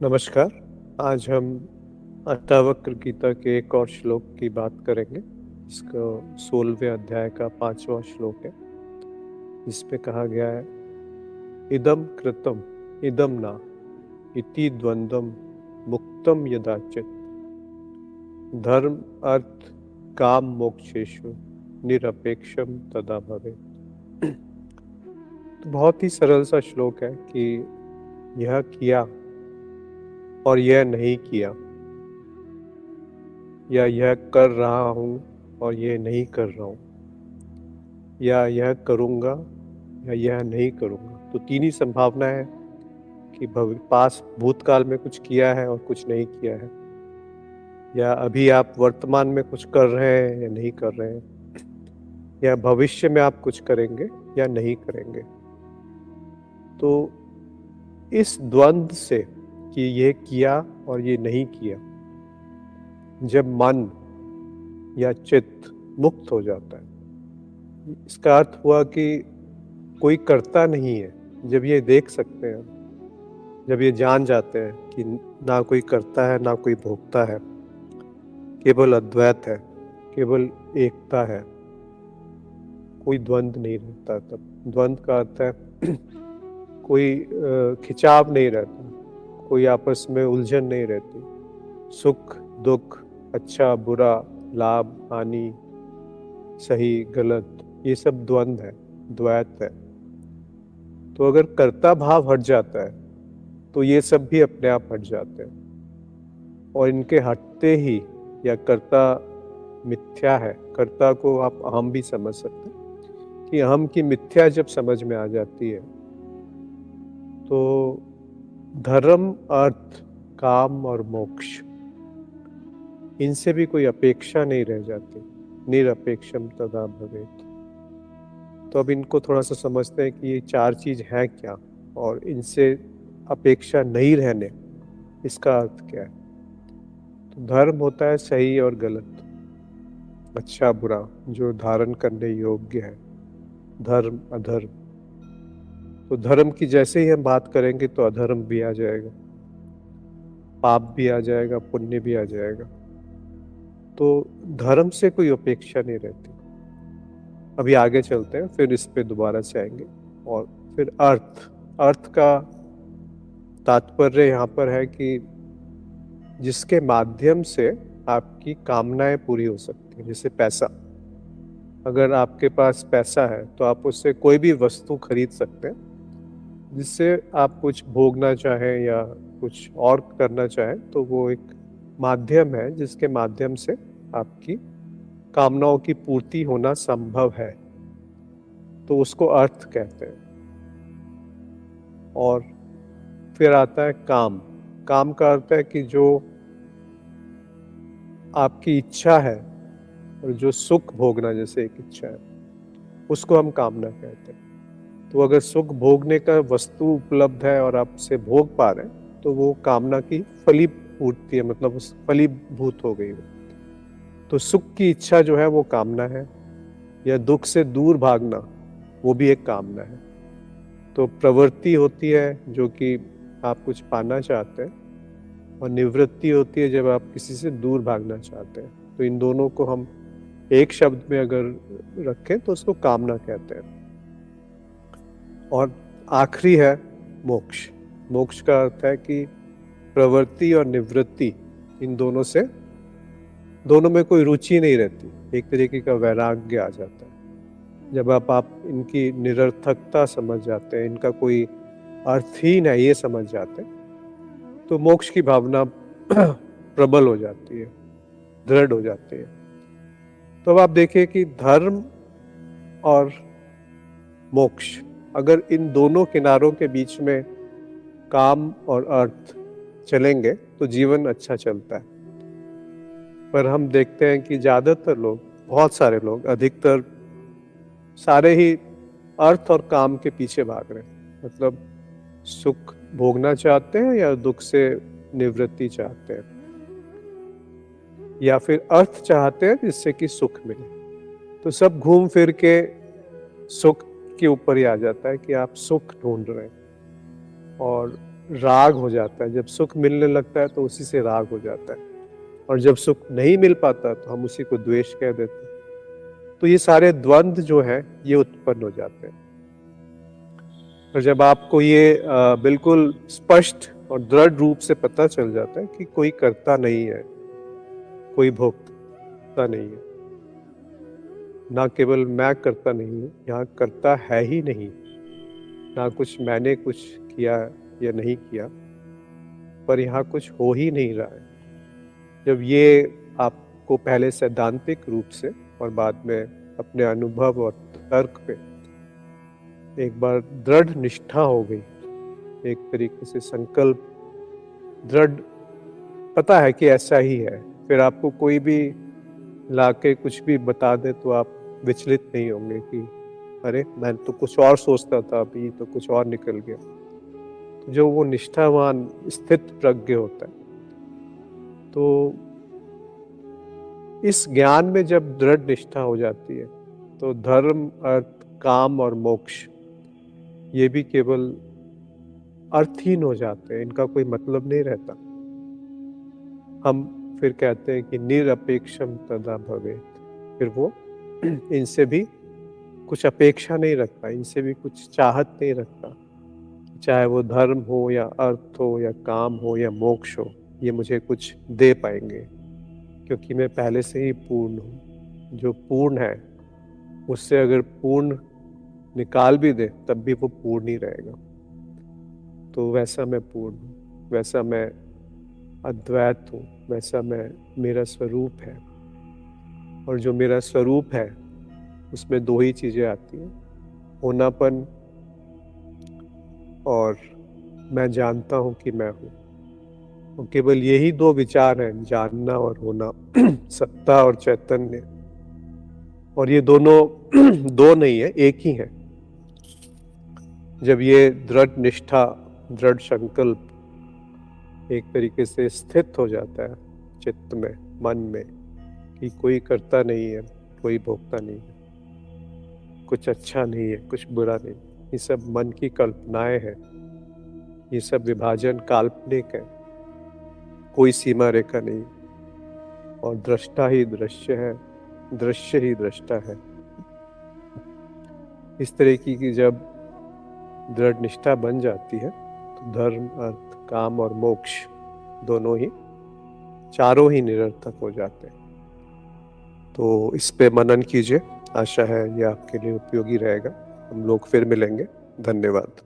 नमस्कार। आज हम अष्टावक्र गीता के एक और श्लोक की बात करेंगे। इसका 16वें अध्याय का 5वां श्लोक है, जिसपे कहा गया है, इदम कृतम इदम न इति द्वंद्वम मुक्तम यदाचित धर्म अर्थ काम मोक्षेषु निरपेक्षम तदा भवेत्। तो बहुत ही सरल सा श्लोक है कि यह किया और यह नहीं किया, या यह कर रहा हूँ और यह नहीं कर रहा हूँ, या यह करूँगा या यह नहीं करूँगा। तो तीन ही संभावना है कि पास भूतकाल में कुछ किया है और कुछ नहीं किया है, या अभी आप वर्तमान में कुछ कर रहे हैं या नहीं कर रहे हैं, या भविष्य में आप कुछ करेंगे या नहीं करेंगे। तो इस द्वंद्व से कि ये किया और ये नहीं किया, जब मन या चित्त मुक्त हो जाता है, इसका अर्थ हुआ कि कोई करता नहीं है। जब ये देख सकते हैं, जब ये जान जाते हैं कि ना कोई करता है ना कोई भोगता है, केवल अद्वैत है, केवल एकता है, कोई द्वंद्व नहीं रहता। तब द्वंद्व का अर्थ है कोई खिंचाव नहीं रहता, कोई आपस में उलझन नहीं रहती। सुख दुख, अच्छा बुरा, लाभ हानि, सही गलत, ये सब द्वंद्व है, द्वैत है। तो अगर कर्ता भाव हट जाता है तो ये सब भी अपने आप हट जाते हैं। और इनके हटते ही, या कर्ता मिथ्या है, कर्ता को आप अहम भी समझ सकते हैं कि अहम की मिथ्या जब समझ में आ जाती है तो धर्म अर्थ काम और मोक्ष, इनसे भी कोई अपेक्षा नहीं रह जाती। निरपेक्षम तदा भवेत्। तो अब इनको थोड़ा सा समझते हैं कि ये चार चीज है क्या, और इनसे अपेक्षा नहीं रहने, इसका अर्थ क्या है। तो धर्म होता है सही और गलत, अच्छा बुरा, जो धारण करने योग्य है। धर्म अधर्म, तो धर्म की जैसे ही हम बात करेंगे तो अधर्म भी आ जाएगा, पाप भी आ जाएगा, पुण्य भी आ जाएगा। तो धर्म से कोई अपेक्षा नहीं रहती। अभी आगे चलते हैं, फिर इस पे दोबारा से आएंगे। और फिर अर्थ, अर्थ का तात्पर्य यहाँ पर है कि जिसके माध्यम से आपकी कामनाएं पूरी हो सकती हैं। जैसे पैसा, अगर आपके पास पैसा है तो आप उससे कोई भी वस्तु खरीद सकते हैं, जिससे आप कुछ भोगना चाहें या कुछ और करना चाहें। तो वो एक माध्यम है जिसके माध्यम से आपकी कामनाओं की पूर्ति होना संभव है, तो उसको अर्थ कहते हैं। और फिर आता है काम। काम का अर्थ है कि जो आपकी इच्छा है, और जो सुख भोगना जैसे एक इच्छा है, उसको हम कामना कहते हैं। तो अगर सुख भोगने का वस्तु उपलब्ध है और आप उसे भोग पा रहे हैं, तो वो कामना की फलीपूर्ति है, मतलब उस फलीभूत हो गई वो। तो सुख की इच्छा जो है वो कामना है, या दुख से दूर भागना, वो भी एक कामना है। तो प्रवृत्ति होती है जो कि आप कुछ पाना चाहते हैं, और निवृत्ति होती है जब आप किसी से दूर भागना चाहते हैं। तो इन दोनों को हम एक शब्द में अगर रखें तो उसको कामना कहते हैं। और आखिरी है मोक्ष। मोक्ष का अर्थ है कि प्रवृत्ति और निवृत्ति, इन दोनों से, दोनों में कोई रुचि नहीं रहती, एक तरीके का वैराग्य आ जाता है। जब आप इनकी निरर्थकता समझ जाते हैं, इनका कोई अर्थहीन है ये समझ जाते हैं, तो मोक्ष की भावना प्रबल हो जाती है, दृढ़ हो जाती है। तो अब आप देखिए कि धर्म और मोक्ष, अगर इन दोनों किनारों के बीच में काम और अर्थ चलेंगे तो जीवन अच्छा चलता है। पर हम देखते हैं कि ज्यादातर लोग, बहुत सारे लोग, अधिकतर सारे ही अर्थ और काम के पीछे भाग रहे हैं। मतलब सुख भोगना चाहते हैं या दुख से निवृत्ति चाहते हैं, या फिर अर्थ चाहते हैं जिससे कि सुख मिले। तो सब घूम फिर के सुख के ऊपर ही आ जाता है कि आप सुख ढूंढ रहे हैं। और राग हो जाता है। जब सुख मिलने लगता है तो उसी से राग हो जाता है, और जब सुख नहीं मिल पाता तो हम उसी को द्वेष कह देते हैं। तो ये सारे द्वंद्व जो है ये उत्पन्न हो जाते हैं। और जब आपको ये बिल्कुल स्पष्ट और दृढ़ रूप से पता चल जाता है कि कोई कर्ता नहीं है, कोई भोक्ता नहीं है, ना केवल मैं कर्ता नहीं हूँ, यहाँ कर्ता है ही नहीं, ना कुछ मैंने कुछ किया या नहीं किया, पर यहाँ कुछ हो ही नहीं रहा है। जब ये आपको पहले सैद्धांतिक रूप से और बाद में अपने अनुभव और तर्क पे एक बार दृढ़ निष्ठा हो गई, एक तरीके से संकल्प दृढ़ पता है कि ऐसा ही है, फिर आपको कोई भी लाके कुछ भी बता दे तो आप विचलित नहीं होंगे कि अरे मैं तो कुछ और सोचता था, अभी तो कुछ और निकल गया। तो जो वो निष्ठावान स्थित प्रज्ञ होता है, तो इस ज्ञान में जब दृढ़ निष्ठा हो जाती है तो धर्म, अर्थ, काम और मोक्ष ये भी केवल अर्थहीन हो जाते हैं, इनका कोई मतलब नहीं रहता। हम फिर कहते हैं कि निरपेक्षम तदा भवेत्, फिर वो इनसे भी कुछ अपेक्षा नहीं रखता, इनसे भी कुछ चाहत नहीं रखता, चाहे वो धर्म हो या अर्थ हो या काम हो या मोक्ष हो, ये मुझे कुछ दे पाएंगे, क्योंकि मैं पहले से ही पूर्ण हूँ। जो पूर्ण है उससे अगर पूर्ण निकाल भी दे तब भी वो पूर्ण ही रहेगा। तो वैसा मैं पूर्ण हूँ, वैसा मैं अद्वैत हूँ, वैसा मैं मेरा स्वरूप है। और जो मेरा स्वरूप है उसमें दो ही चीज़ें आती हैं, होनापन और मैं जानता हूँ कि मैं हूँ। और केवल यही दो विचार हैं, जानना और होना, सत्ता और चैतन्य। और ये दोनों दो नहीं है, एक ही है। जब ये दृढ़ निष्ठा, दृढ़ संकल्प एक तरीके से स्थित हो जाता है चित्त में, मन में, कि कोई कर्ता नहीं है, कोई भोक्ता नहीं है, कुछ अच्छा नहीं है, कुछ बुरा नहीं, ये सब मन की कल्पनाएं हैं, ये सब विभाजन काल्पनिक है, कोई सीमा रेखा नहीं, और दृष्टा ही दृश्य है, दृश्य ही दृष्टा है। इस तरह की जब दृढ़ निष्ठा बन जाती है तो धर्म, अर्थ, काम और मोक्ष दोनों ही, चारों ही निरर्थक हो जाते हैं। तो इस पे मनन कीजिए, आशा है ये आपके लिए उपयोगी रहेगा। हम लोग फिर मिलेंगे। धन्यवाद।